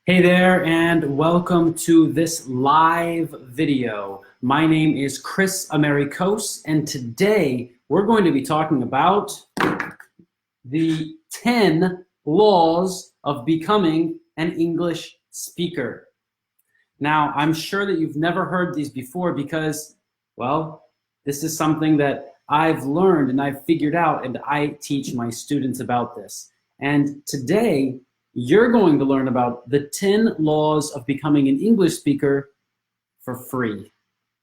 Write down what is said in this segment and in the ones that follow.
Hey there, and welcome to this live video. My name is Kris Amerikos, and today we're going to be talking about the 10 laws of becoming an English speaker. Now, I'm sure that you've never heard these before because, well, this is something that I've learned and I've figured out, and I teach my students about this. And today, you're going to learn about the 10 laws of becoming an English speaker for free.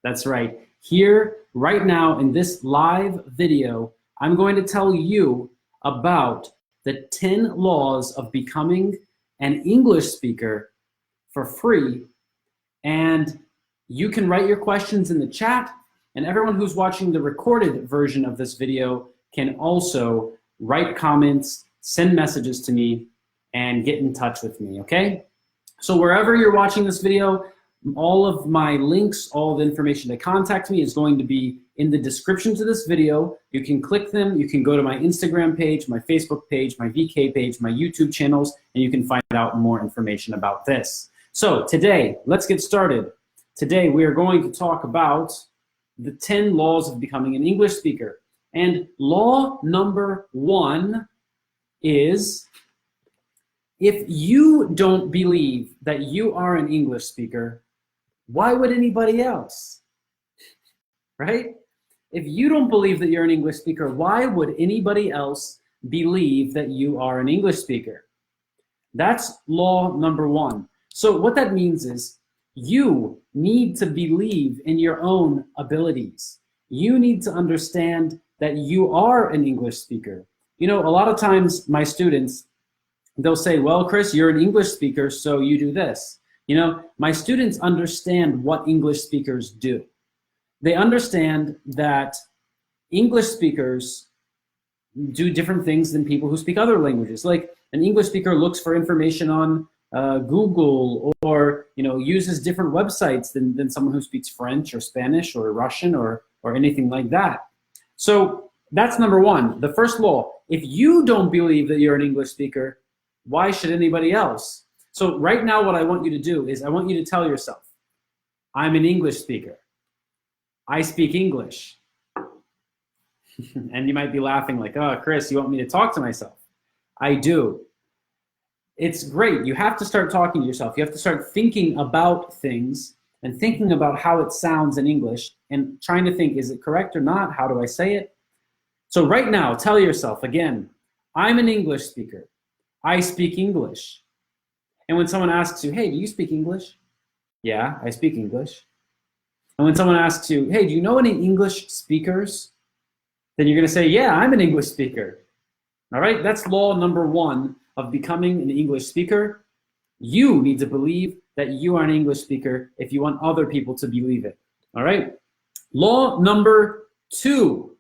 That's right. Here, right now, in this live video, I'm going to tell you about the 10 laws of becoming an English speaker for free. And you can write your questions in the chat, and everyone who's watching the recorded version of this video can also write comments, send messages to me, and get in touch with me, okay? So wherever you're watching this video, all of my links, all the information to contact me is going to be in the description to this video. You can click them, you can go to my Instagram page, my Facebook page, my VK page, my YouTube channels, and you can find out more information about this. So today, let's get started. Today we are going to talk about the 10 laws of becoming an English speaker. And law number 1 is, if you don't believe that you are an English speaker, why would anybody else? Right? If you don't believe that you're an English speaker, why would anybody else believe that you are an English speaker? That's law number 1. So what that means is you need to believe in your own abilities. You need to understand that you are an English speaker. You know, a lot of times my students, they'll say, well, Kris, you're an English speaker, so you do this. You know, my students understand what English speakers do. They understand that English speakers do different things than people who speak other languages. Like an English speaker looks for information on Google, or, you know, uses different websites than someone who speaks French or Spanish or Russian or anything like that. So that's number 1. The first law, if you don't believe that you're an English speaker, why should anybody else? So right now what I want you to do is I want you to tell yourself, I'm an English speaker. I speak English. And you might be laughing like, oh, Kris, you want me to talk to myself? I do. It's great. You have to start talking to yourself. You have to start thinking about things and thinking about how it sounds in English and trying to think, is it correct or not? How do I say it? So right now, tell yourself again, I'm an English speaker. I speak English. And when someone asks you, hey, do you speak English? Yeah, I speak English. And when someone asks you, hey, do you know any English speakers? Then you're going to say, yeah, I'm an English speaker. All right, that's law number 1 of becoming an English speaker. You need to believe that you are an English speaker if you want other people to believe it. All right, law number 2.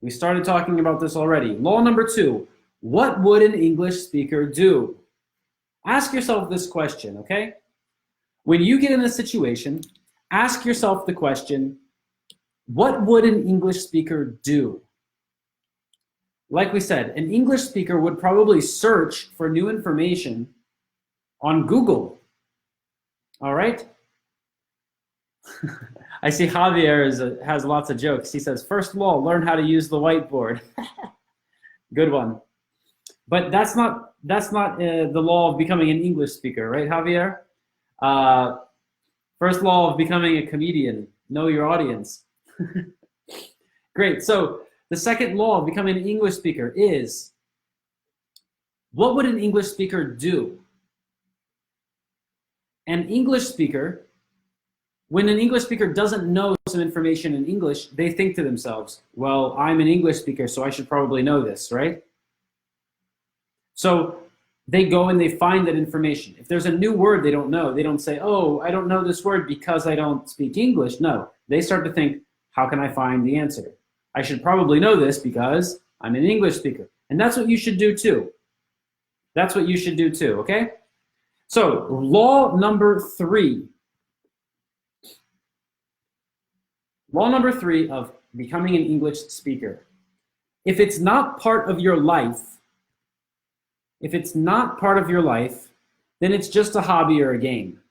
We started talking about this already. Law number 2. What would an English speaker do? Ask yourself this question, okay? When you get in a situation, ask yourself the question, what would an English speaker do? Like we said, an English speaker would probably search for new information on Google. All right? I see Javier has lots of jokes. He says, first law, learn how to use the whiteboard. Good one. But that's not the law of becoming an English speaker, right, Javier? First law of becoming a comedian, know your audience. Great. So the second law of becoming an English speaker is, what would an English speaker do? An English speaker, when an English speaker doesn't know some information in English, they think to themselves, well, I'm an English speaker, so I should probably know this, right? So they go and they find that information. If there's a new word they don't know, they don't say, oh, I don't know this word because I don't speak English. No, they start to think, how can I find the answer? I should probably know this because I'm an English speaker. And that's what you should do too. That's what you should do too, okay? So law number 3. Law number 3 of becoming an English speaker. If it's not part of your life, then it's just a hobby or a game.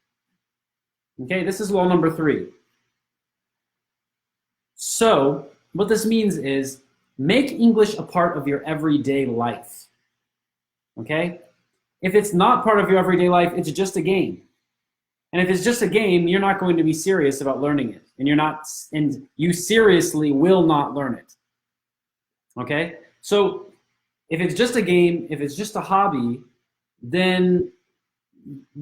Okay, this is law number 3. So what this means is make English a part of your everyday life. Okay? If it's not part of your everyday life, it's just a game. And if it's just a game, you're not going to be serious about learning it. And you seriously will not learn it. Okay? So if it's just a game, if it's just a hobby, then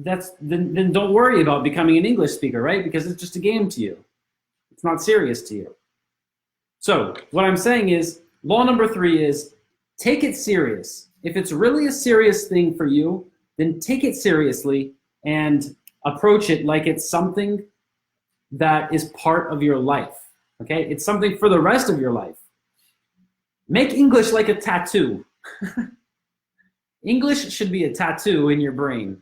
don't worry about becoming an English speaker, right? Because it's just a game to you. It's not serious to you. So what I'm saying is, law number 3 is take it serious. If it's really a serious thing for you, then take it seriously and approach it like it's something that is part of your life. Okay? It's something for the rest of your life. Make English like a tattoo. English should be a tattoo in your brain,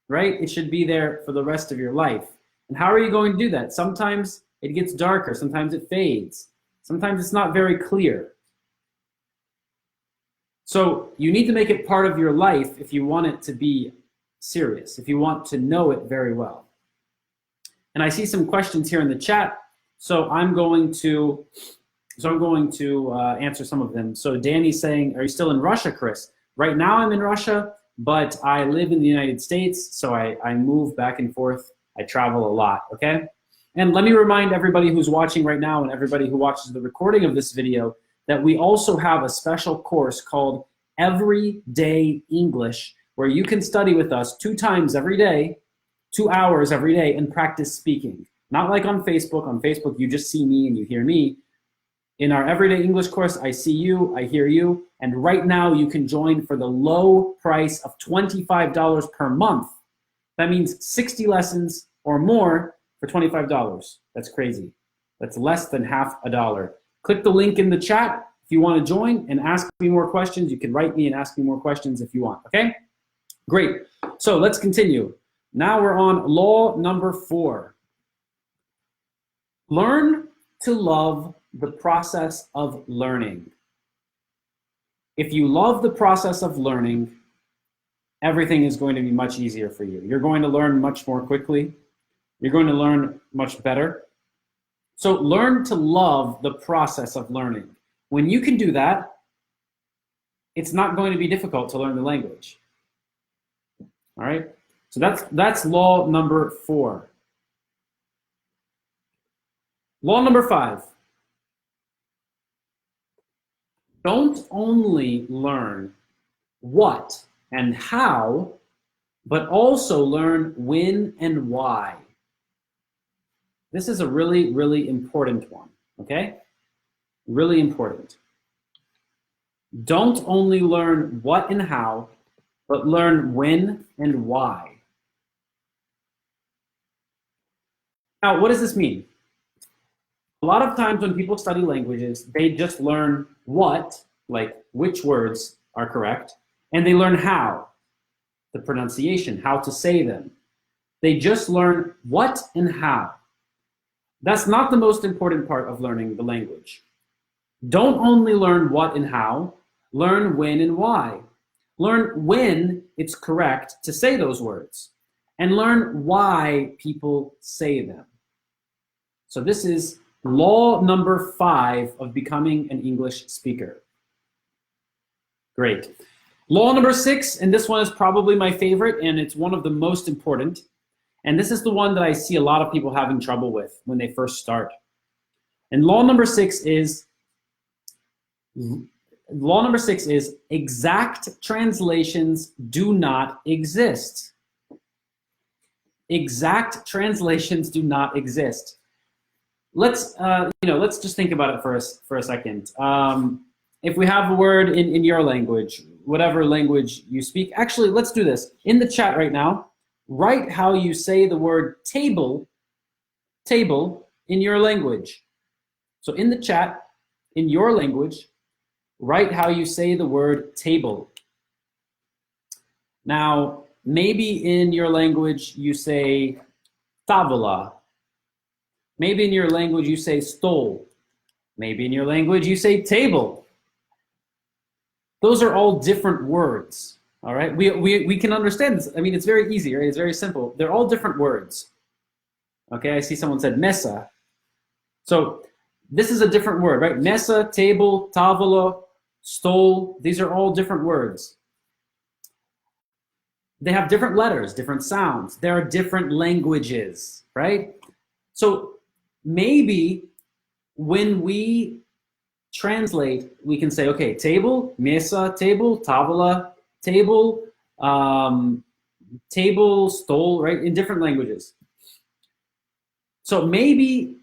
right? It should be there for the rest of your life. And how are you going to do that? Sometimes it gets darker, sometimes it fades, sometimes it's not very clear. So you need to make it part of your life if you want it to be serious, if you want to know it very well. And I see some questions here in the chat, so I'm going to answer some of them. So Danny's saying, are you still in Russia, Kris? Right now I'm in Russia, but I live in the United States, so I move back and forth. I travel a lot, okay? And let me remind everybody who's watching right now and everybody who watches the recording of this video that we also have a special course called Everyday English, where you can study with us 2 times every day, 2 hours every day, and practice speaking. Not like on Facebook. On Facebook, you just see me and you hear me. In our Everyday English course, I see you, I hear you, and right now you can join for the low price of $25 per month. That means 60 lessons or more for $25. That's crazy. That's less than half a dollar. Click the link in the chat if you want to join and ask me more questions. You can write me and ask me more questions if you want, okay? Great. So let's continue. Now we're on law number 4. Learn to love the process of learning. If you love the process of learning, everything is going to be much easier for you. You're going to learn much more quickly. You're going to learn much better. So learn to love the process of learning. When you can do that, it's not going to be difficult to learn the language. All right? So that's law number 4. Law number 5. Don't only learn what and how, but also learn when and why. This is a really, really important one, okay? Really important. Don't only learn what and how, but learn when and why. Now, what does this mean? A lot of times when people study languages, they just learn what, like which words are correct, and they learn how, the pronunciation, how to say them. They just learn what and how. That's not the most important part of learning the language. Don't only learn what and how, learn when and why. Learn when it's correct to say those words, and learn why people say them. So this is law number 5 of becoming an English speaker. Great. Law number 6, and this one is probably my favorite, and it's one of the most important. And this is the one that I see a lot of people having trouble with when they first start. And law number 6 is exact translations do not exist. Exact translations do not exist. Let's just think about it for a second. If we have a word in your language, whatever language you speak, actually, let's do this. In the chat right now, write how you say the word table in your language. So in the chat, in your language, write how you say the word table. Now, maybe in your language you say tavola. Maybe in your language you say stol. Maybe in your language you say table. Those are all different words, All right, we can understand this. I mean, it's very easy, right? It's very simple. They're all different words. Okay, I see someone said mesa. So this is a different word, right? Mesa, table, tavola, stole. These are all different words. They have different letters, different sounds. There are different languages, right? So maybe when we translate, we can say, okay, table, mesa, table, tavola, table, table, stole, right? In different languages. So maybe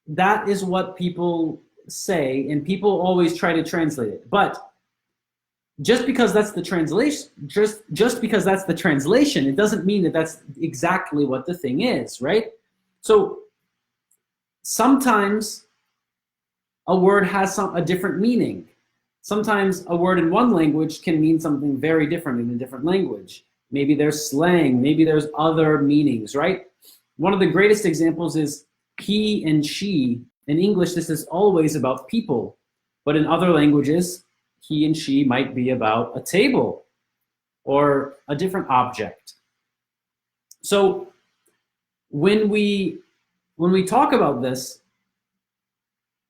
that is what people say, and people always try to translate it. But just because that's the translation, just because that's the translation, it doesn't mean that that's exactly what the thing is, right? So sometimes a word has a different meaning. Sometimes a word in one language can mean something very different in a different language. Maybe there's slang, maybe there's other meanings, right? One of the greatest examples is he and she. In English, this is always about people, but in other languages, he and she might be about a table or a different object. So when we talk about this,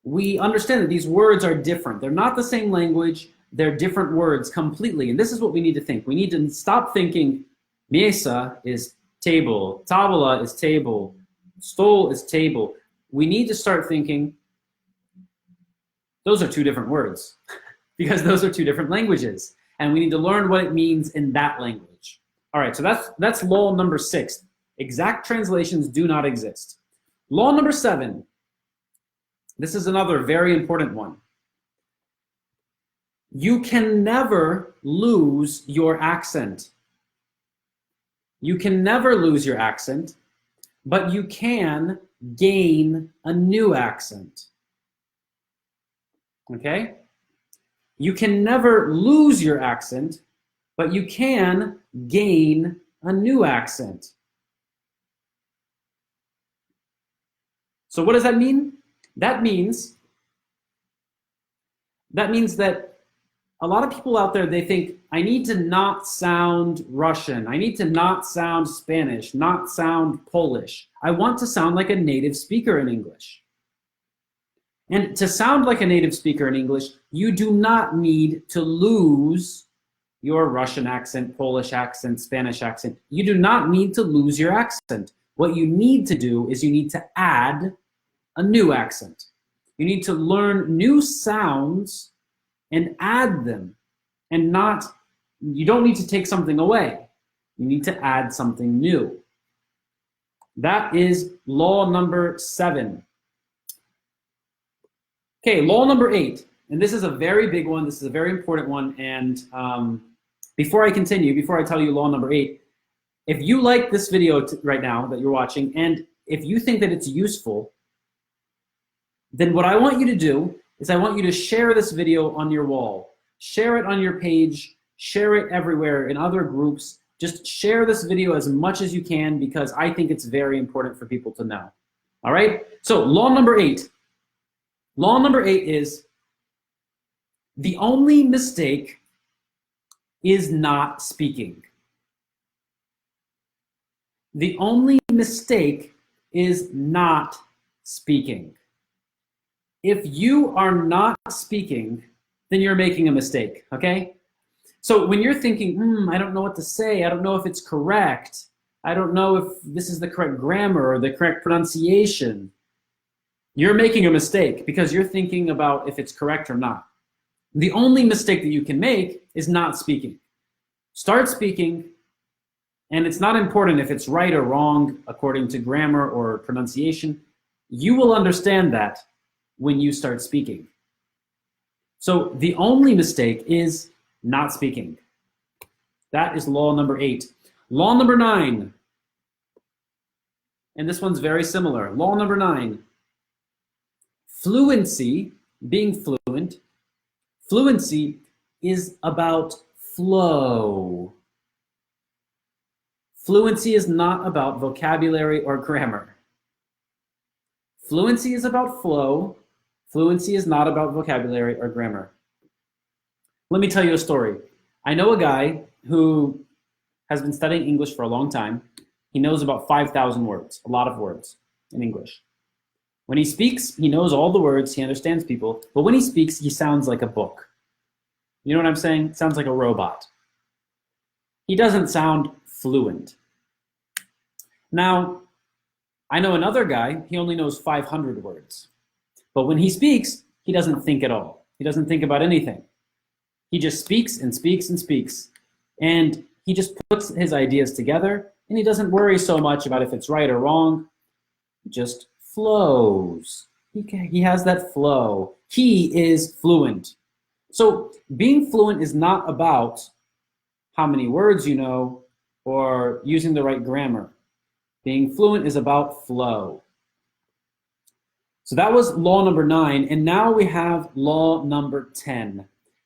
we understand that these words are different. They're not the same language. They're different words completely. And this is what we need to think. We need to stop thinking mesa is table, tavola is table, stole is table. We need to start thinking those are two different words because those are two different languages. And we need to learn what it means in that language. All right, so that's law number 6. Exact translations do not exist. Law number 7. This is another very important one. You can never lose your accent. You can never lose your accent, but you can gain a new accent. Okay? You can never lose your accent, but you can gain a new accent. So what does that mean? That means that a lot of people out there, they think, I need to not sound Russian. I need to not sound Spanish, not sound Polish. I want to sound like a native speaker in English. And to sound like a native speaker in English, you do not need to lose your Russian accent, Polish accent, Spanish accent. You do not need to lose your accent. What you need to do is you need to add a new accent. You need to learn new sounds and add them, and you don't need to take something away. You need to add something new. That is law number 7. Okay, law number 8, and this is a very big one. This is a very important one. And before I continue, before I tell you law number 8, if you like this video right now that you're watching, and if you think that it's useful, then what I want you to do is I want you to share this video on your wall. Share it on your page. Share it everywhere in other groups. Just share this video as much as you can because I think it's very important for people to know. All right? So law number 8. Law number 8 is the only mistake is not speaking. The only mistake is not speaking. If you are not speaking, then you're making a mistake, okay? So when you're thinking, I don't know what to say, I don't know if it's correct, I don't know if this is the correct grammar or the correct pronunciation, you're making a mistake because you're thinking about if it's correct or not. The only mistake that you can make is not speaking. Start speaking, and it's not important if it's right or wrong according to grammar or pronunciation. You will understand that when you start speaking. So the only mistake is not speaking. That is law number 8. Law number 9, and this one's very similar. Law number 9, fluency, being fluent, fluency is about flow. Fluency is not about vocabulary or grammar. Fluency is about flow. Fluency is not about vocabulary or grammar. Let me tell you a story. I know a guy who has been studying English for a long time. He knows about 5,000 words, a lot of words in English. When he speaks, he knows all the words, he understands people, but when he speaks, he sounds like a book. You know what I'm saying? Sounds like a robot. He doesn't sound fluent. Now, I know another guy, he only knows 500 words. But when he speaks, he doesn't think at all. He doesn't think about anything. He just speaks and speaks and speaks. And he just puts his ideas together, and he doesn't worry so much about if it's right or wrong. He just flows. He has that flow. He is fluent. So being fluent is not about how many words you know or using the right grammar. Being fluent is about flow. So that was law number 9, and now we have law number 10.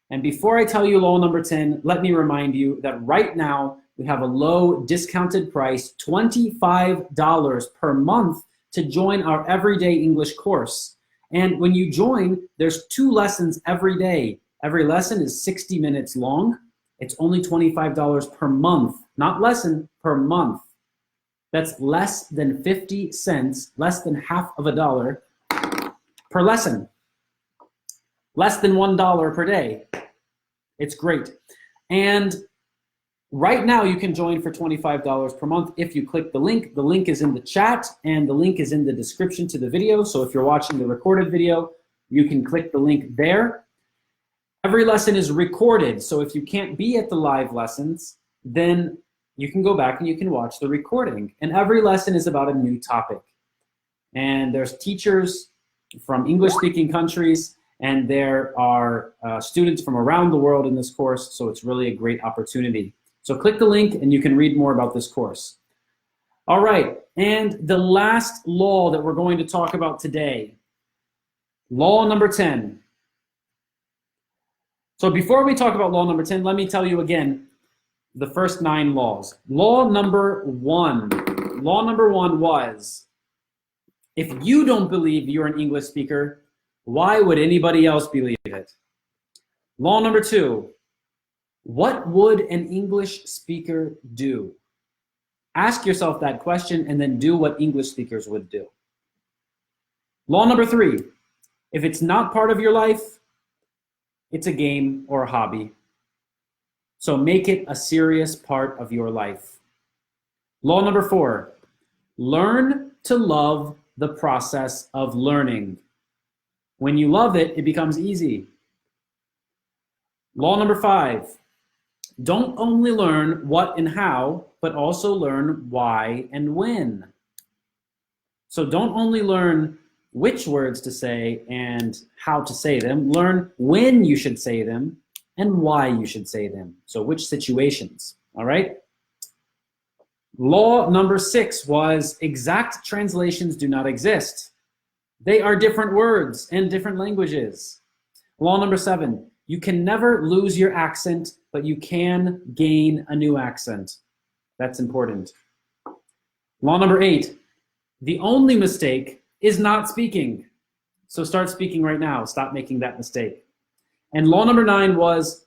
And before I tell you law number 10, let me remind you that right now we have a low discounted price, $25 per month to join our everyday English course. And when you join, there's 2 lessons every day. Every lesson is 60 minutes long. It's only $25 per month, not lesson, per month. That's less than 50 cents, less than half of a dollar per lesson. Less than $1 per day. It's great. And right now you can join for $25 per month if you click the link. The link is in the chat and the link is in the description to the video. So if you're watching the recorded video, you can click the link there. Every lesson is recorded. So if you can't be at the live lessons, then you can go back and you can watch the recording. And every lesson is about a new topic. And there's teachers from English-speaking countries, and there are students from around the world in this course, so it's really a great opportunity. So click the link and you can read more about this course. All right, and the last law that we're going to talk about today, law number 10. So before we talk about law number 10, let me tell you again the first 9 laws. Law number 1. Law number 1 was, if you don't believe you're an English speaker, why would anybody else believe it? Law number 2, what would an English speaker do? Ask yourself that question and then do what English speakers would do. Law number 3, if it's not part of your life, it's a game or a hobby. So make it a serious part of your life. Law number 4, learn to love the process of learning. When you love it, it becomes easy. Law number 5, don't only learn what and how, but also learn why and when. So don't only learn which words to say and how to say them, learn when you should say them and why you should say them. So which situations, all right? Law number 6 was exact translations do not exist. They are different words and different languages. Law number 7, you can never lose your accent, but you can gain a new accent. That's important. Law number 8, the only mistake is not speaking. So start speaking right now. Stop making that mistake. And law number 9 was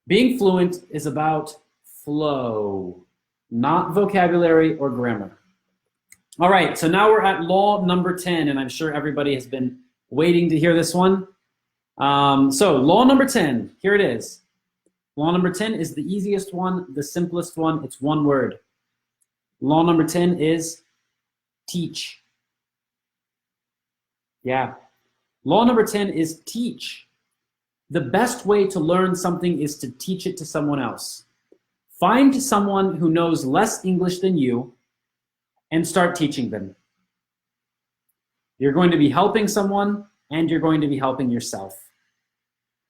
being fluent is about flow, not vocabulary or grammar. All right, so now we're at law number 10, and I'm sure everybody has been waiting to hear this one. So law number 10, here it is. Law number 10 is the easiest one, the simplest one. It's one word. Law number 10 is teach. Yeah. Law number 10 is teach. The best way to learn something is to teach it to someone else. Find someone who knows less English than you and start teaching them. You're going to be helping someone and you're going to be helping yourself.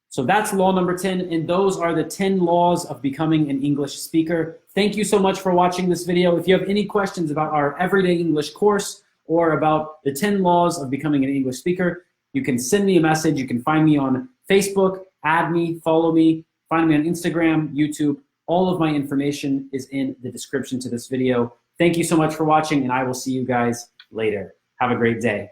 So that's law number 10, and those are the 10 laws of becoming an English speaker. Thank you so much for watching this video. If you have any questions about our everyday English course or about the 10 laws of becoming an English speaker, you can send me a message. You can find me on Facebook, add me, follow me, find me on Instagram, YouTube. All of my information is in the description to this video. Thank you so much for watching, and I will see you guys later. Have a great day.